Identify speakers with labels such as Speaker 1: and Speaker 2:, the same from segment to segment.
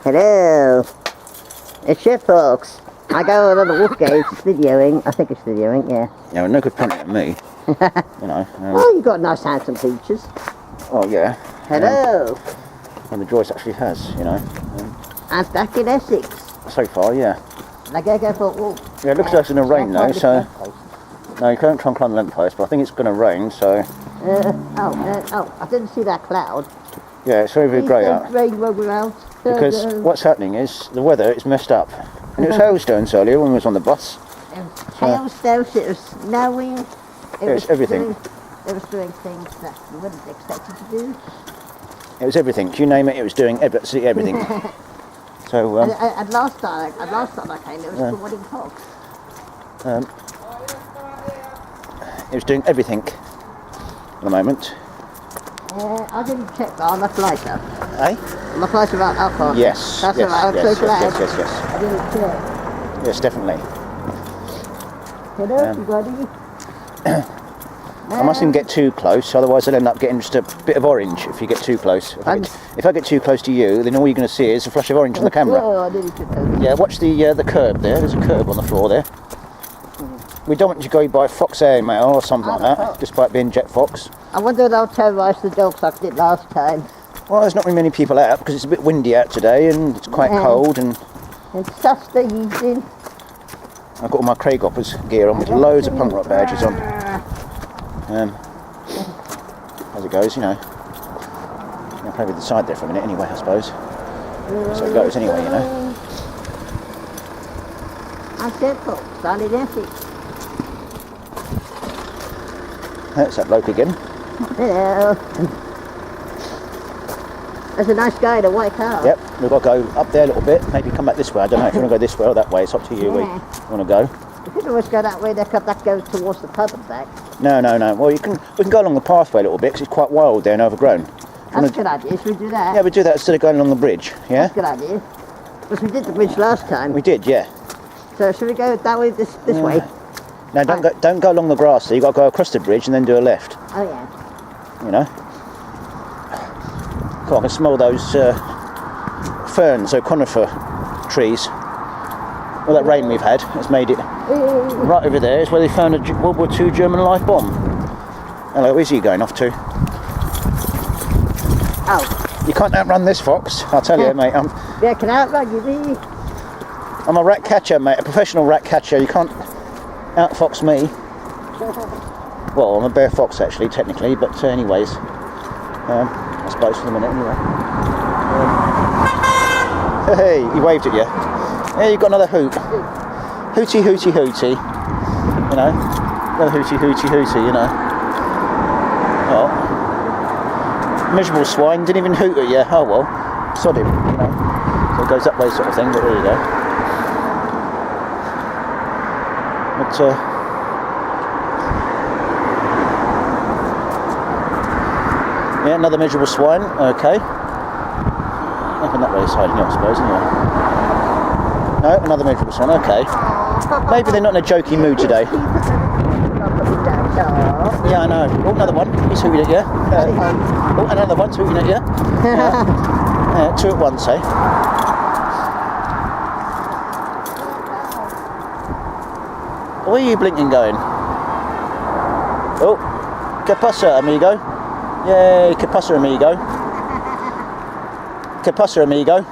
Speaker 1: Hello. It's Chef Fox. I go on the wolf gates videoing. I think it's videoing, yeah.
Speaker 2: Yeah, well, no good pointing at me. You know.
Speaker 1: Oh, you've got nice handsome features.
Speaker 2: Oh, yeah.
Speaker 1: Hello.
Speaker 2: And the Joyce actually has, you know.
Speaker 1: I'm back in Essex.
Speaker 2: So far, yeah.
Speaker 1: I gotta go for a walk.
Speaker 2: Yeah, it looks like it's going to rain though, so... No, you can't try and climb the lamppost, but I think it's going to rain, so...
Speaker 1: Oh, I didn't see that cloud.
Speaker 2: Yeah, it's very, very grey out.
Speaker 1: Rain roll out.
Speaker 2: Because what's happening is, the weather is messed up. And it was hailstones earlier when we was on the bus.
Speaker 1: It was hailstones, it was snowing.
Speaker 2: It was everything.
Speaker 1: It was doing things that you wouldn't expect it to do.
Speaker 2: It was everything. You name it, it was doing absolutely everything. So,
Speaker 1: and last time I came, it was boarding hogs.
Speaker 2: It was doing everything at the moment.
Speaker 1: I didn't check that on my flight up.
Speaker 2: Eh?
Speaker 1: My flight's about alcohol.
Speaker 2: Yes.
Speaker 1: That's
Speaker 2: yes,
Speaker 1: right.
Speaker 2: yes,
Speaker 1: So glad.
Speaker 2: yes.
Speaker 1: I didn't check.
Speaker 2: Yes, definitely.
Speaker 1: Hello, you got any?
Speaker 2: I mustn't get too close, otherwise I'll end up getting just a bit of orange if you get too close. If I get too close to you, then all you're going to see is a flash of orange on the camera.
Speaker 1: Oh, I didn't check that.
Speaker 2: Yeah, watch the curb there. There's a curb on the floor there. We don't want you to go by Fox Air Mail or something like that, despite being Jet Fox.
Speaker 1: I wonder if they'll terrorise the dogs like I did last time.
Speaker 2: Well, there's not really many people out because it's a bit windy out today and it's quite cold and...
Speaker 1: And Saturday evening.
Speaker 2: I've got all my Craig Hoppers gear on with loads of punk rock badges on. As it goes, you know. I'll play with the side there for a minute anyway, I suppose. So it goes anyway, you know.
Speaker 1: I said Fox, Laindon Essex.
Speaker 2: That's that bloke again.
Speaker 1: Hello. There's a nice guy in a white car.
Speaker 2: Yep, we've got to go up there a little bit, maybe come back this way. I don't know if you want to go this way or that way, it's up to you where you want to go.
Speaker 1: You could always go that way, that goes towards the pub and back.
Speaker 2: No. Well, we can go along the pathway a little bit because it's quite wild there and overgrown.
Speaker 1: That's a good idea, should we do that?
Speaker 2: Yeah, we do that instead of going along the bridge, yeah?
Speaker 1: That's a good idea. Because we did the bridge last time.
Speaker 2: We did, yeah.
Speaker 1: So should we go that way, this way?
Speaker 2: No, don't go along the grass there, you've got to go across the bridge and then do a left.
Speaker 1: Oh yeah.
Speaker 2: You know? God, I can smell those ferns, so conifer trees. All that rain we've had has made it. Right over there is where they found a World War II German live bomb. Hello, where's he going off to?
Speaker 1: Oh.
Speaker 2: You can't outrun this fox, I'll tell you, mate.
Speaker 1: Yeah, can I outrun you, me?
Speaker 2: I'm a rat catcher, mate, a professional rat catcher. You can't outfox me. Well, I'm a bear fox actually, technically, but anyways. I suppose for the minute anyway. Hey, he waved at you. Yeah, you've got another hoot. Hooty, hooty, hooty. You know? Another hooty, hooty, hooty, you know. Oh. Miserable swine, didn't even hoot at you. Oh well, sod him, you know. So it goes that way sort of thing, but there you go. But, yeah, another miserable swine, okay. Nothing that way side, I suppose, anyway. No, another miserable swine, okay. Maybe they're not in a jokey mood today. Yeah, I know. Oh, another one. He's hooting at you. Oh, another one's hooting at you. Yeah. Two at once, eh? Where are you blinking going? Oh, que pasa, amigo? Yay, que pasa, amigo? Que pasa, amigo?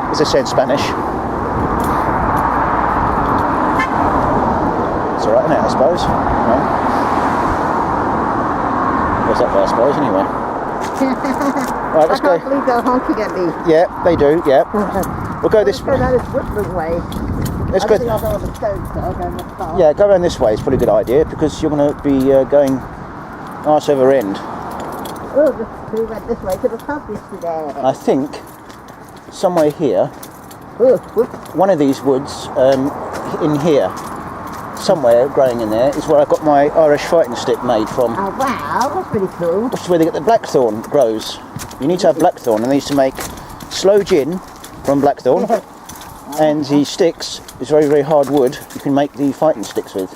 Speaker 2: As they say in Spanish. It's alright, isn't it, I suppose? No? Goes that way, I suppose, anyway. Right, let's go.
Speaker 1: I can't believe they're honking at me.
Speaker 2: Yeah, they do, yeah. We'll go this way.
Speaker 1: Let's go down this Woodland way.
Speaker 2: Let's go.
Speaker 1: I'll go on the stone, so I'll go in the car.
Speaker 2: Yeah, go around this way, it's probably a good idea, because you're going to be going arse over end.
Speaker 1: Oh, we went this way to the pub yesterday.
Speaker 2: I think, somewhere here, one of these woods in here, somewhere growing in there, is where I got my Irish fighting stick made from.
Speaker 1: Oh wow, that's pretty cool.
Speaker 2: This is where they get the blackthorn grows. You need to have blackthorn, and they used to make sloe gin from blackthorn, and the sticks is very, very hard wood you can make the fighting sticks with.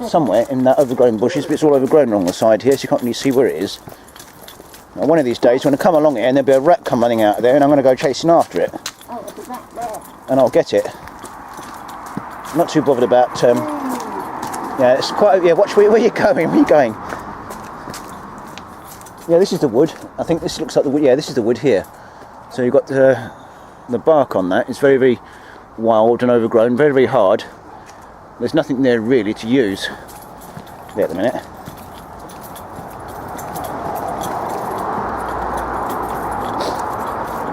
Speaker 2: Somewhere in that overgrown bushes, but it's all overgrown along the side here, so you can't really see where it is. And one of these days, when I come along here, and there'll be a rat come running out of there, and I'm going to go chasing after it.
Speaker 1: Oh, there's a rat there.
Speaker 2: And I'll get it. I'm not too bothered about. Yeah, it's quite. Yeah, watch where you're going. Where are you going? Yeah, this is the wood. I think this looks like the wood. Yeah, this is the wood here. So you've got the bark on that. It's very, very wild and overgrown. Very, very hard. There's nothing there really to use. There at the minute.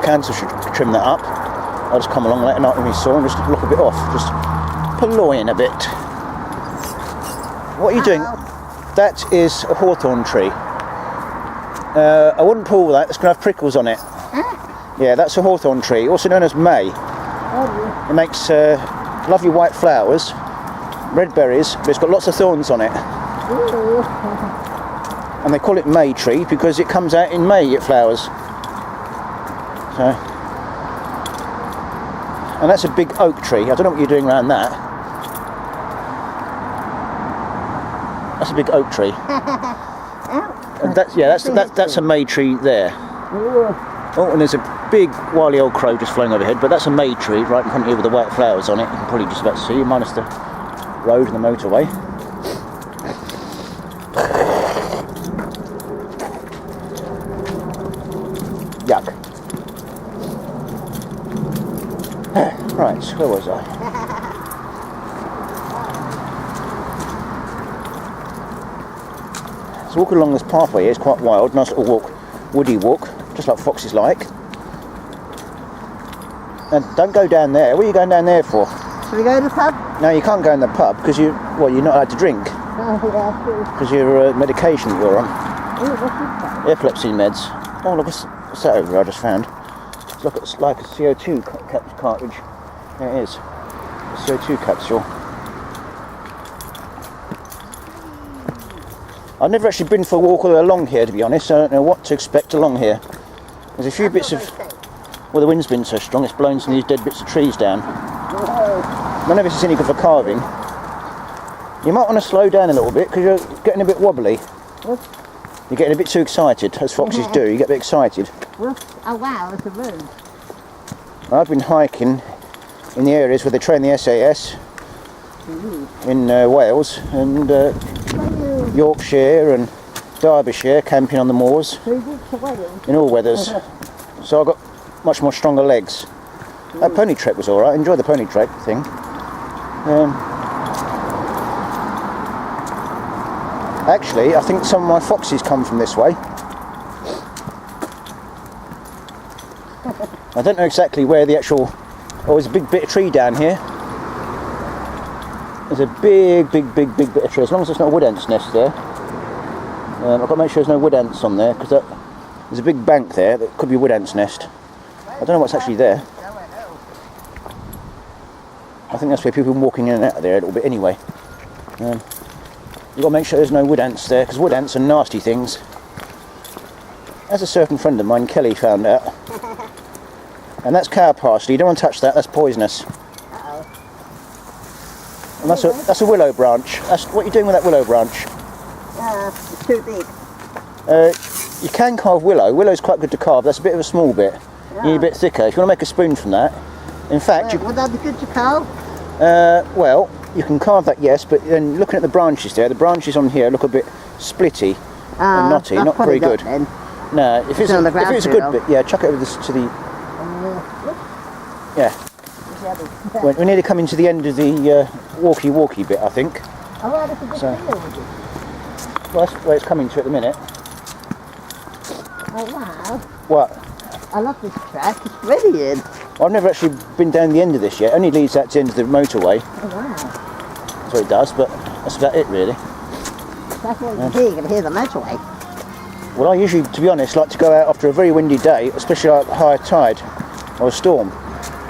Speaker 2: Council should trim that up. I'll just come along late at night with my saw and just lock a bit off. Just purloin a bit. What are you doing? That is a hawthorn tree. I wouldn't pull that, it's going to have prickles on it. Yeah, that's a hawthorn tree, also known as May. It makes lovely white flowers, red berries, but it's got lots of thorns on it. And they call it May tree because it comes out in May, it flowers. So, and that's a big oak tree. I don't know what you're doing around that. That's a big oak tree. And that's a May tree there. Oh, and there's a big wily old crow just flying overhead, but that's a May tree right in front of you with the white flowers on it. You can probably just about see, minus the road and the motorway. Yuck. Right, where was I? So walking along this pathway here is quite wild, nice little walk, woody walk, just like foxes like. And don't go down there. What are you going down there for?
Speaker 1: Shall we go to the pub?
Speaker 2: No, you can't go in the pub because you're not allowed to drink.
Speaker 1: Oh, yeah, true.
Speaker 2: Because you're medication that you're on.
Speaker 1: Oh, what's this?
Speaker 2: Epilepsy meds. Oh, look, what's that over there I just found? Look, it's like a CO2 cartridge. There it is. A CO2 capsule. I've never actually been for a walk all the way along here, to be honest. I don't know what to expect along here. There's a few bits of... Well, the wind's been so strong, it's blown some of these dead bits of trees down. None of this is any good for carving. You might want to slow down a little bit, because you're getting a bit wobbly. What? You're getting a bit too excited, as foxes do. You get a bit excited.
Speaker 1: Oh, wow, there's a road.
Speaker 2: I've been hiking in the areas where they train the SAS in Wales and Yorkshire and Derbyshire, camping on the moors in all weathers. So I've got much more stronger legs. That pony trek was alright, I enjoyed the pony trek thing. Actually, I think some of my foxes come from this way. I don't know exactly where the actual... Oh, there's a big bit of tree down here. There's a big bit of tree. As long as there's not a wood ant's nest there. I've got to make sure there's no wood ants on there, because there's a big bank there that could be a wood ant's nest. I don't know what's actually there. I think that's where people are walking in and out of there a little bit anyway. You've got to make sure there's no wood ants there, because wood ants are nasty things. As a certain friend of mine, Kelly, found out. And that's cow parsley. You don't want to touch that. That's poisonous. And that's a willow branch. What are you doing with that willow branch?
Speaker 1: It's too big.
Speaker 2: You can carve willow. Willow's quite good to carve. That's a bit of a small bit. You need a bit thicker. If you want to make a spoon from that, in fact,
Speaker 1: would that be good to carve?
Speaker 2: well, you can carve that, yes. But then looking at the branches there, the branches on here look a bit splitty and knotty. Not very good.
Speaker 1: Then.
Speaker 2: No, if it's a good bit, yeah, chuck it over to the. Yeah. We need to come into the end of the walkie bit, I think.
Speaker 1: Oh, well, that's a big
Speaker 2: well, that's where it's coming to at the minute.
Speaker 1: Oh, wow.
Speaker 2: What?
Speaker 1: I love this track. It's brilliant.
Speaker 2: I've never actually been down the end of this yet. It only leads that to the end of the motorway.
Speaker 1: Oh, wow.
Speaker 2: That's what it does, but that's about it, really.
Speaker 1: That's what you hear. You can hear the motorway.
Speaker 2: Well, I usually, to be honest, like to go out after a very windy day, especially like high tide or a storm.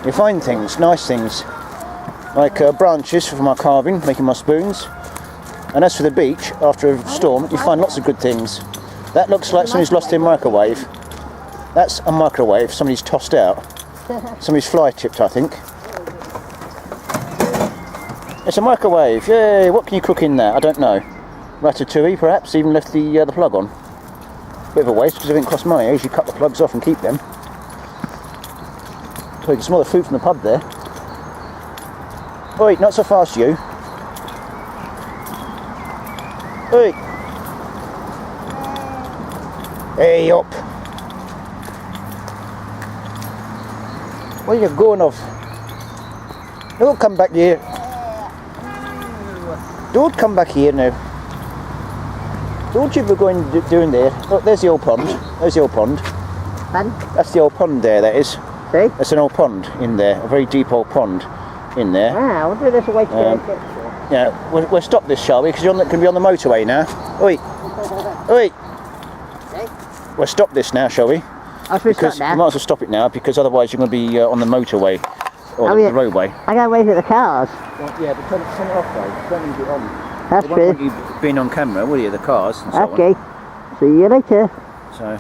Speaker 2: You find things, nice things, like branches for my carving, making my spoons. And as for the beach, after a storm, you find lots of good things. That looks like somebody's lost their microwave. That's a microwave somebody's tossed out. Somebody's fly tipped, I think. It's a microwave, yay! What can you cook in there? I don't know. Ratatouille, perhaps? Even left the plug on. Bit of a waste because it didn't cost money. I usually cut the plugs off and keep them. So you can smell the food from the pub there. Oi, not so fast, you. Oi. Hey up. Where are you going off? Don't come back here. Don't come back here now. Don't you be going doing there. Look, there's the old pond. There's the old pond.
Speaker 1: Pardon?
Speaker 2: That's the old pond there, that is.
Speaker 1: See?
Speaker 2: There's an old pond in there, a very deep old pond in there.
Speaker 1: Ah, I wonder if there's a way to get
Speaker 2: Yeah, we'll stop this, shall we? Because you're going to be on the motorway now. Oi. Oi. We'll stop this now, shall we?
Speaker 1: I should
Speaker 2: Because
Speaker 1: stop
Speaker 2: we
Speaker 1: now.
Speaker 2: might as well stop it now, because otherwise you're going to be on the motorway or
Speaker 1: Oh,
Speaker 2: the
Speaker 1: yeah.
Speaker 2: roadway.
Speaker 1: I gotta wave at the cars.
Speaker 2: Well, yeah, but turn it off though. Don't leave it on.
Speaker 1: That's
Speaker 2: They won't
Speaker 1: true.
Speaker 2: want you being on camera, will you? The cars and so
Speaker 1: Okay. See you later.
Speaker 2: on. So.